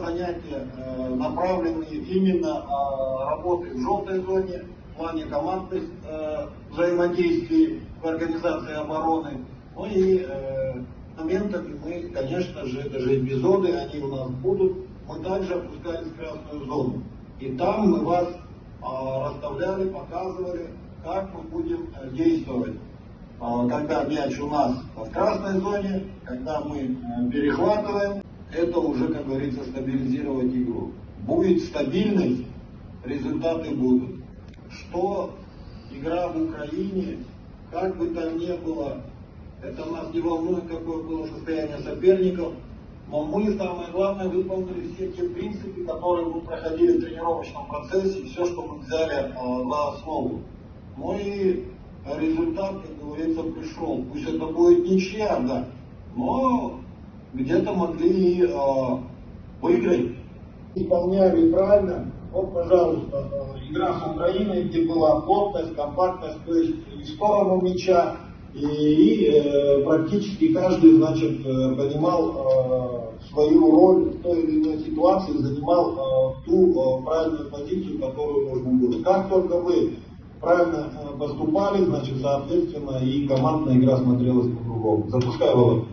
два занятия направлены именно работы в желтой зоне, в плане командных взаимодействий в организации обороны. Ну и моментами мы, конечно же, даже эпизоды, они у нас будут. Мы также опускались в красную зону. И там мы вас расставляли, показывали, как мы будем действовать. Когда мяч у нас в красной зоне, когда мы перехватываем, это уже, как говорится, стабилизировать игру. Будет стабильность, результаты будут. Что игра в Украине, как бы там ни было, это нас не волнует, какое было состояние соперников, но мы, самое главное, выполнили все те принципы, которые мы проходили в тренировочном процессе, все, что мы взяли за основу. Ну и результат, как говорится, пришел. Пусть это будет ничья, да, но где-то могли и выиграть. Исполняли правильно. Вот, пожалуйста, игра с Украиной, где была плотность, компактность, то есть и в сторону мяча, и практически каждый, значит, понимал свою роль в той или иной ситуации, занимал ту правильную позицию, которую нужно было. Как только вы правильно поступали, значит, соответственно, и командная игра смотрелась по-другому. Запускай, Володь.